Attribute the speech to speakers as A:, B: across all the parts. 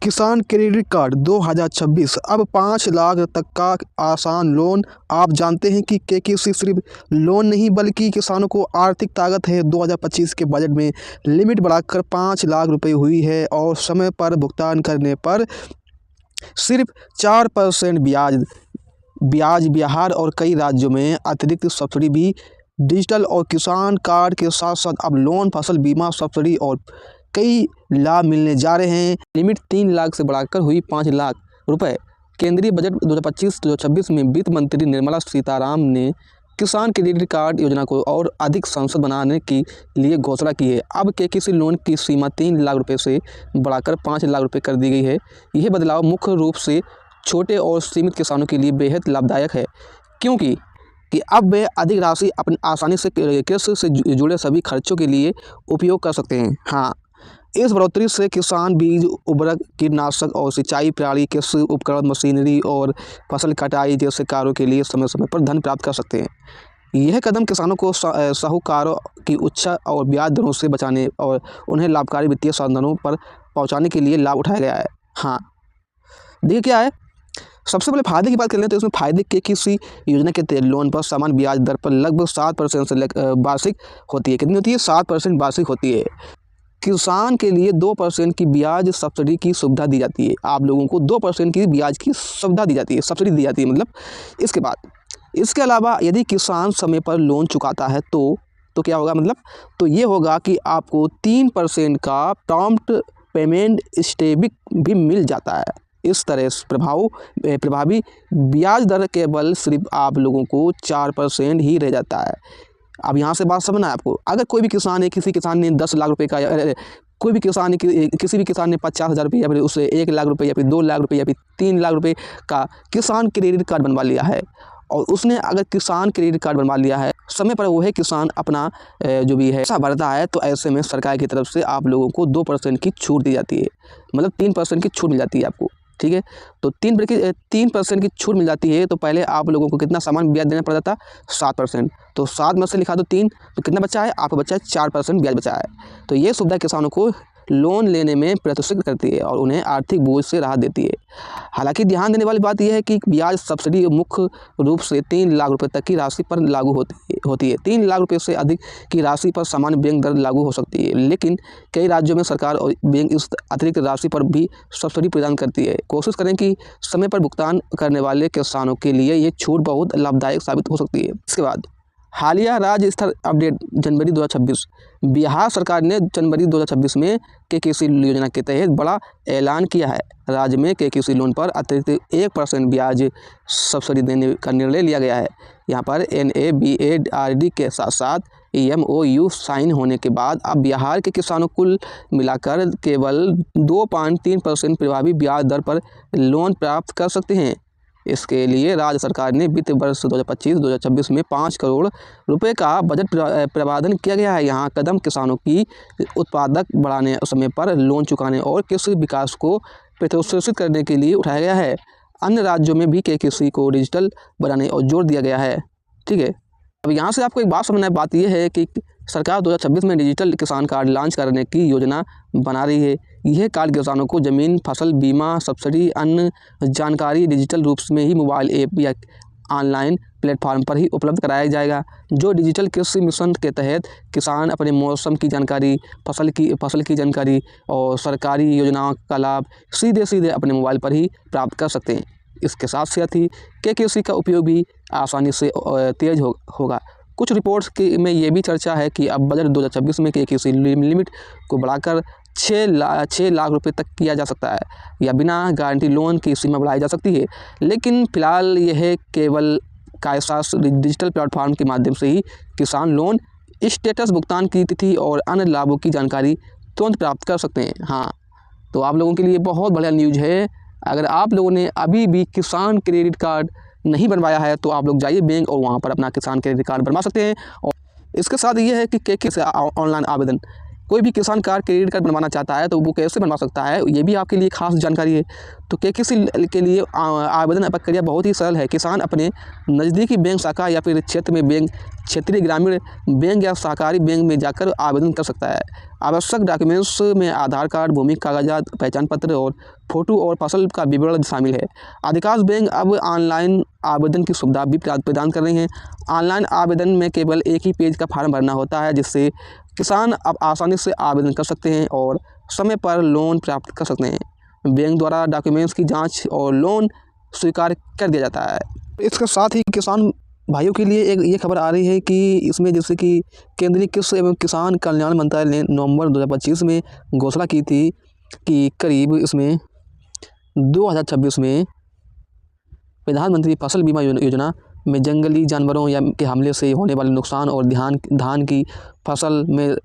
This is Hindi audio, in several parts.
A: किसान क्रेडिट कार्ड 2026 अब 5 लाख तक का आसान लोन। आप जानते हैं कि केकेसी सिर्फ लोन नहीं बल्कि किसानों को आर्थिक ताकत है। 2025 के बजट में लिमिट बढ़ाकर 5 लाख रुपए हुई है और समय पर भुगतान करने पर सिर्फ 4% ब्याज। बिहार और कई राज्यों में अतिरिक्त सब्सिडी भी डिजिटल और किसान कार्ड के साथ साथ अब लोन, फसल बीमा, सब्सिडी और कई लाभ मिलने जा रहे हैं। लिमिट 3 लाख से बढ़ाकर हुई 5 लाख रुपए। केंद्रीय बजट 2025-2026 में वित्त मंत्री निर्मला सीतारामन ने किसान क्रेडिट कार्ड योजना को और अधिक सशक्त बनाने के लिए घोषणा की है। अब केकेसी लोन की सीमा 3 लाख रुपए से बढ़ाकर 5 लाख रुपए कर दी गई है। यह बदलाव मुख्य रूप से छोटे और सीमित किसानों के लिए बेहद लाभदायक है, क्योंकि अब वे अधिक राशि अपनी आसानी से कृषि से जुड़े सभी खर्चों के लिए उपयोग कर सकते हैं। हाँ, इस बढ़ोतरी से किसान बीज, उर्वरक, कीटनाशक और सिंचाई प्रणाली, कृषि उपकरण, मशीनरी और फसल कटाई जैसे कार्यों के लिए समय समय पर धन प्राप्त कर सकते हैं। यह कदम किसानों को साहूकारों की उच्च और ब्याज दरों से बचाने और उन्हें लाभकारी वित्तीय साधनों पर पहुंचाने के लिए लाभ उठाया गया है। हाँ, देखिए क्या है, सबसे पहले फायदे की बात कर लें तो इसमें फायदे के किसी योजना के तहत लोन पर सामान्य ब्याज दर पर लगभग 7% से वार्षिक होती है। कितनी होती है? 7% वार्षिक होती है। किसान के लिए 2% की ब्याज सब्सिडी की सुविधा दी जाती है। आप लोगों को 2% की ब्याज की सुविधा दी जाती है, सब्सिडी दी जाती है मतलब। इसके अलावा यदि किसान समय पर लोन चुकाता है तो क्या होगा मतलब, तो ये होगा कि आपको 3% का प्रॉम्प्ट पेमेंट स्टेबिक भी मिल जाता है। इस तरह प्रभावी ब्याज दर केवल सिर्फ आप लोगों को 4% ही रह जाता है। अब यहाँ से बात समझना है आपको। अगर कोई भी किसान है, किसी किसान ने 10 लाख रुपए का, कोई भी किसान ने, किसी भी किसान ने 50,000 रुपये या फिर उससे 1 लाख रुपये या फिर 2 लाख रुपये या फिर 3 लाख रुपये का किसान क्रेडिट कार्ड बनवा लिया है और उसने अगर किसान क्रेडिट कार्ड बनवा लिया है, समय पर वो है किसान अपना जो भी है पैसा भरता है, तो ऐसे में सरकार की तरफ से आप लोगों को 2% की छूट दी जाती है, मतलब 3% की छूट मिल जाती है आपको। ठीक है, तो 3% की छूट मिल जाती है। तो पहले आप लोगों को कितना सामान ब्याज देना पड़ता था? 7%। तो 7 में से लिखा दो 3, तो कितना बचा है? आपको बचा है 4% ब्याज बचा है। तो ये सुविधा किसानों को लोन लेने में प्रोत्साहित करती है और उन्हें आर्थिक बोझ से राहत देती है। हालांकि ध्यान देने वाली बात यह है कि ब्याज सब्सिडी मुख्य रूप से 3 लाख रुपए तक की राशि पर लागू होती है। 3 लाख रुपए से अधिक की राशि पर सामान्य बैंक दर लागू हो सकती है, लेकिन कई राज्यों में सरकार और बैंक इस अतिरिक्त राशि पर भी सब्सिडी प्रदान करती है। कोशिश करें कि समय पर भुगतान करने वाले किसानों के लिए ये छूट बहुत लाभदायक साबित हो सकती है। इसके बाद हालिया राज्य स्तर अपडेट जनवरी 2026। बिहार सरकार ने जनवरी 2026 में केकेसी योजना के तहत बड़ा ऐलान किया है। राज्य में केकेसी लोन पर अतिरिक्त 1% ब्याज सब्सिडी देने का निर्णय लिया गया है। यहाँ पर NABARD के साथ साथ MOU साइन होने के बाद अब बिहार के किसानों कुल मिलाकर केवल 2.3% प्रभावी ब्याज दर पर लोन प्राप्त कर सकते हैं। इसके लिए राज्य सरकार ने वित्त वर्ष 2025-2026 में 5 करोड़ रुपए का बजट प्रावधान किया गया है। यहाँ कदम किसानों की उत्पादक बढ़ाने, समय पर लोन चुकाने और कृषि विकास को प्रोत्साहित करने के लिए उठाया गया है। अन्य राज्यों में भी केकेसी को डिजिटल बनाने और जोर दिया गया है। ठीक है, अब यहाँ से आपको एक बात समझना है। बात यह है कि सरकार 2026 में डिजिटल किसान कार्ड लॉन्च करने की योजना बना रही है। यह कार्ड किसानों को ज़मीन, फसल बीमा, सब्सिडी, अन्य जानकारी डिजिटल रूप में ही मोबाइल ऐप या ऑनलाइन प्लेटफॉर्म पर ही उपलब्ध कराया जाएगा। जो डिजिटल कृषि मिशन के तहत किसान अपने मौसम की जानकारी, फसल की जानकारी और सरकारी योजनाओं का लाभ सीधे अपने मोबाइल पर ही प्राप्त कर सकते हैं। इसके साथ ही केकेसी का उपयोग भी आसानी से तेज होगा। कुछ रिपोर्ट्स में ये भी चर्चा है कि अब बजट 2026 में केकेसी लिमिट को बढ़ाकर 6 लाख रुपए तक किया जा सकता है या बिना गारंटी लोन की सीमा बढ़ाई जा सकती है। लेकिन फिलहाल यह केवल कायसा डिजिटल प्लेटफॉर्म के माध्यम से ही किसान लोन स्टेटस, भुगतान की तिथि और अन्य लाभों की जानकारी तुरंत प्राप्त कर सकते हैं। हाँ, तो आप लोगों के लिए बहुत बढ़िया न्यूज़ है। अगर आप लोगों ने अभी भी किसान क्रेडिट कार्ड नहीं बनवाया है तो आप लोग जाइए बैंक और वहाँ पर अपना किसान क्रेडिट कार्ड बनवा सकते हैं। और इसके साथ ये है कि केकेसी से ऑनलाइन आवेदन कोई भी किसान क्रेडिट कार्ड बनवाना चाहता है तो वो कैसे बनवा सकता है, ये भी आपके लिए खास जानकारी है। तो केसीसी के लिए आवेदन प्रक्रिया बहुत ही सरल है। किसान अपने नज़दीकी बैंक शाखा या फिर क्षेत्र में बैंक, क्षेत्रीय ग्रामीण बैंक या सहकारी बैंक में जाकर आवेदन कर सकता है। आवश्यक डॉक्यूमेंट्स में आधार कार्ड, भूमि कागजात, पहचान पत्र और फोटो और फसल का विवरण शामिल है। अधिकांश बैंक अब ऑनलाइन आवेदन की सुविधा भी प्रदान कर रहे हैं। ऑनलाइन आवेदन में केवल एक ही पेज का फॉर्म भरना होता है, जिससे किसान अब आसानी से आवेदन कर सकते हैं और समय पर लोन प्राप्त कर सकते हैं। बैंक द्वारा डॉक्यूमेंट्स की जांच और लोन स्वीकार कर दिया जाता है। इसके साथ ही किसान भाइयों के लिए एक ये खबर आ रही है कि इसमें जैसे कि केंद्रीय कृषि एवं किसान कल्याण मंत्रालय ने नवंबर 2025 में घोषणा की थी कि करीब इसमें 2026 में प्रधानमंत्री फसल बीमा योजना में जंगली जानवरों या के हमले से होने वाले नुकसान और धान की फसल में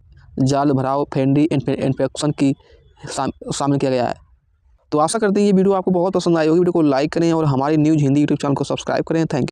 A: जाल भराव, फैंडी इन्फेक्शन की शामिल किया गया है। तो आशा करते हैं ये वीडियो आपको बहुत पसंद आई होगी। वीडियो को लाइक करें और हमारी न्यूज़ हिंदी यूट्यूब चैनल को सब्सक्राइब करें। Thank you.